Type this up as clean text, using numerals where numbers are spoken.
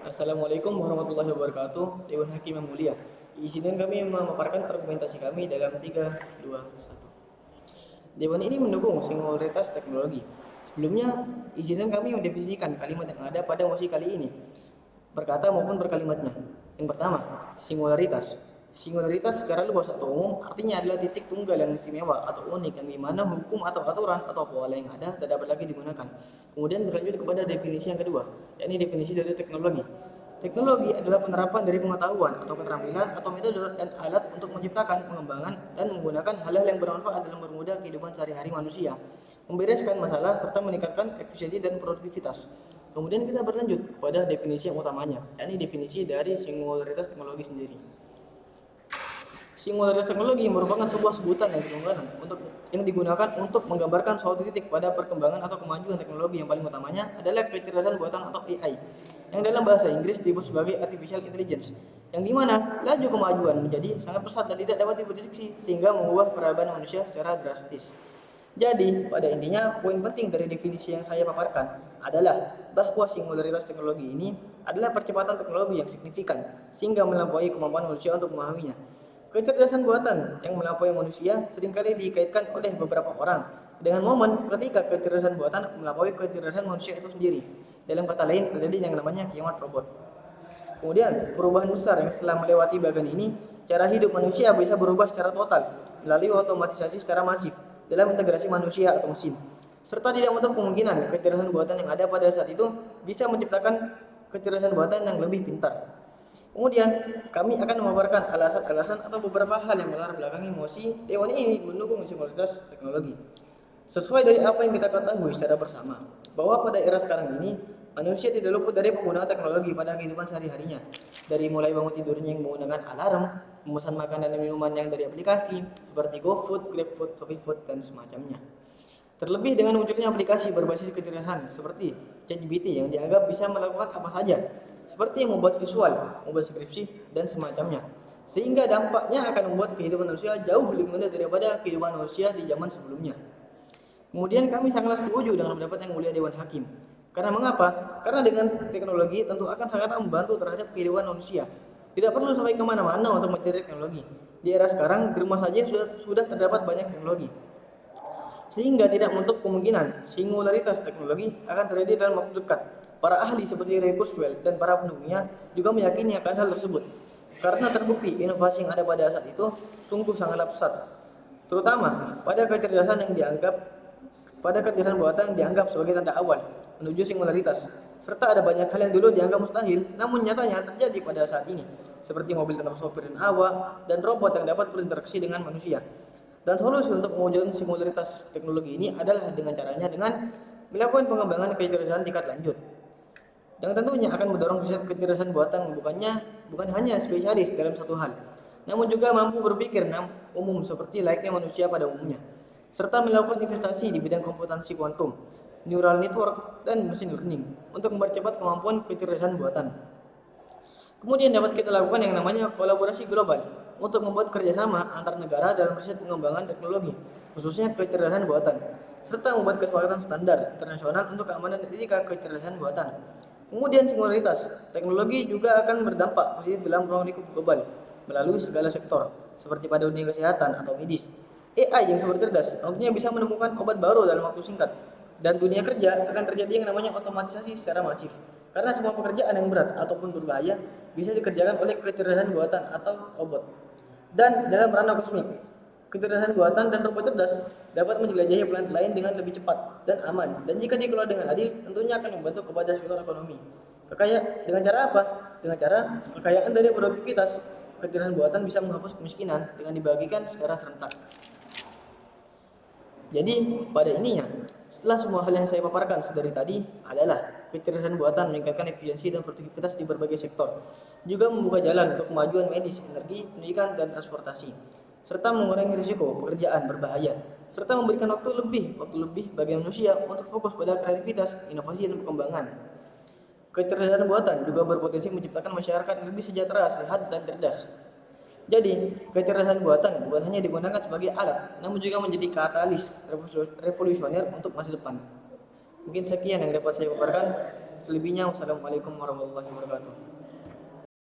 Assalamualaikum warahmatullahi wabarakatuh. Dewan Hakim yang mulia, izinkan kami memaparkan argumentasi kami dalam 3, 2, 1. Dewan ini mendukung singularitas teknologi. Sebelumnya, izinkan kami mendefinisikan kalimat yang ada pada mosi kali ini, berkata maupun berkalimatnya. Yang pertama, singularitas. Singularitas secara luas atau umum artinya adalah titik tunggal yang istimewa atau unik yang dimana hukum atau aturan atau pola yang ada tidak dapat lagi digunakan. Kemudian berlanjut kepada definisi yang kedua, yakni definisi dari teknologi. Teknologi adalah penerapan dari pengetahuan atau keterampilan atau metode dan alat untuk menciptakan, pengembangan, dan menggunakan hal-hal yang bermanfaat dalam mempermudah kehidupan sehari-hari manusia, membereskan masalah, serta meningkatkan efisiensi dan produktivitas. Kemudian kita berlanjut pada definisi yang utamanya, yakni definisi dari singularitas teknologi sendiri. Singularitas teknologi merupakan sebuah sebutan yang digunakan untuk menggambarkan suatu titik pada perkembangan atau kemajuan teknologi yang paling utamanya adalah kecerdasan buatan atau AI, yang dalam bahasa Inggris disebut sebagai artificial intelligence, yang dimana laju kemajuan menjadi sangat pesat dan tidak dapat diprediksi sehingga mengubah peradaban manusia secara drastis. Jadi, pada intinya, poin penting dari definisi yang saya paparkan adalah bahwa singularitas teknologi ini adalah percepatan teknologi yang signifikan sehingga melampaui kemampuan manusia untuk memahaminya. Kecerdasan buatan yang melampaui manusia seringkali dikaitkan oleh beberapa orang dengan momen ketika kecerdasan buatan melampaui kecerdasan manusia itu sendiri. Dalam kata lain, terjadi yang namanya kiamat robot. Kemudian, perubahan besar yang setelah melewati bagian ini, cara hidup manusia bisa berubah secara total melalui otomatisasi secara masif dalam integrasi manusia atau mesin. Serta tidak menutup kemungkinan kecerdasan buatan yang ada pada saat itu bisa menciptakan kecerdasan buatan yang lebih pintar. Kemudian, kami akan memaparkan alasan-alasan atau beberapa hal yang melatar belakangi mosi Dewan ini mendukung singularitas teknologi. Sesuai dari apa yang kita ketahui secara bersama, bahwa pada era sekarang ini, manusia tidak luput dari penggunaan teknologi pada kehidupan sehari-harinya. Dari mulai bangun tidurnya yang menggunakan alarm, memesan makanan dan minuman yang dari aplikasi, seperti GoFood, GrabFood, ShopeeFood, dan semacamnya. Terlebih dengan munculnya aplikasi berbasis kecerdasan seperti ChatGPT yang dianggap bisa melakukan apa saja, seperti membuat visual, membuat skripsi, dan semacamnya. Sehingga dampaknya akan membuat kehidupan manusia jauh lebih mudah daripada kehidupan manusia di zaman sebelumnya. Kemudian kami sangat setuju dengan pendapat yang mulia Dewan Hakim. Karena mengapa? Karena dengan teknologi tentu akan sangat membantu terhadap kehidupan manusia. Tidak perlu sampai kemana-mana untuk mencari teknologi. Di era sekarang, di rumah saja sudah terdapat banyak teknologi, sehingga tidak menutup kemungkinan singularitas teknologi akan terjadi dalam waktu dekat. Para ahli seperti Ray Kurzweil dan para pendukungnya juga meyakini akan hal tersebut, karena terbukti inovasi yang ada pada saat itu sungguh sangatlah pesat, terutama pada kecerdasan buatan yang dianggap sebagai tanda awal menuju singularitas. Serta ada banyak hal yang dulu dianggap mustahil, namun nyatanya terjadi pada saat ini, seperti mobil tanpa sopir dan awak, dan robot yang dapat berinteraksi dengan manusia. Dan solusi untuk mewujudkan singularitas teknologi ini adalah dengan melakukan pengembangan kecerdasan tingkat lanjut. Dan tentunya akan mendorong riset kecerdasan buatan bukan hanya spesialis dalam satu hal, namun juga mampu berpikir umum seperti layaknya manusia pada umumnya. Serta melakukan investasi di bidang komputansi kuantum, neural network, dan machine learning untuk mempercepat kemampuan kecerdasan buatan. Kemudian dapat kita lakukan yang namanya kolaborasi global untuk membuat kerjasama antar negara dalam riset pengembangan teknologi, khususnya kecerdasan buatan, serta membuat kesepakatan standar internasional untuk keamanan dan etika kecerdasan buatan. Kemudian singularitas teknologi juga akan berdampak positif dalam ruang lingkup global melalui segala sektor, seperti pada dunia kesehatan atau medis. AI yang super cerdas tentunya bisa menemukan obat baru dalam waktu singkat, dan dunia kerja akan terjadi yang namanya otomatisasi secara masif. Karena semua pekerjaan yang berat ataupun berbahaya bisa dikerjakan oleh kecerdasan buatan atau robot. Dan dalam ranah kosmik, kecerdasan buatan dan robot cerdas dapat menjelajahi planet lain dengan lebih cepat dan aman. Dan jika dikelola dengan adil, tentunya akan membantu kepada sektor ekonomi. Dengan cara apa? Dengan cara kekayaan dari produktivitas. Kecerdasan buatan bisa menghapus kemiskinan dengan dibagikan secara serentak. Jadi pada ininya, setelah semua hal yang saya paparkan dari tadi adalah kecerdasan buatan meningkatkan efisiensi dan produktivitas di berbagai sektor, juga membuka jalan untuk kemajuan medis, energi, pendidikan, dan transportasi, serta mengurangi risiko pekerjaan berbahaya, serta memberikan waktu lebih bagi manusia untuk fokus pada kreativitas, inovasi, dan pengembangan. Kecerdasan buatan juga berpotensi menciptakan masyarakat yang lebih sejahtera, sehat, dan cerdas. Jadi, kecerdasan buatan bukan hanya digunakan sebagai alat, namun juga menjadi katalis revolusioner untuk masa depan. Mungkin sekian yang dapat saya paparkan. Selebihnya wassalamualaikum warahmatullahi wabarakatuh.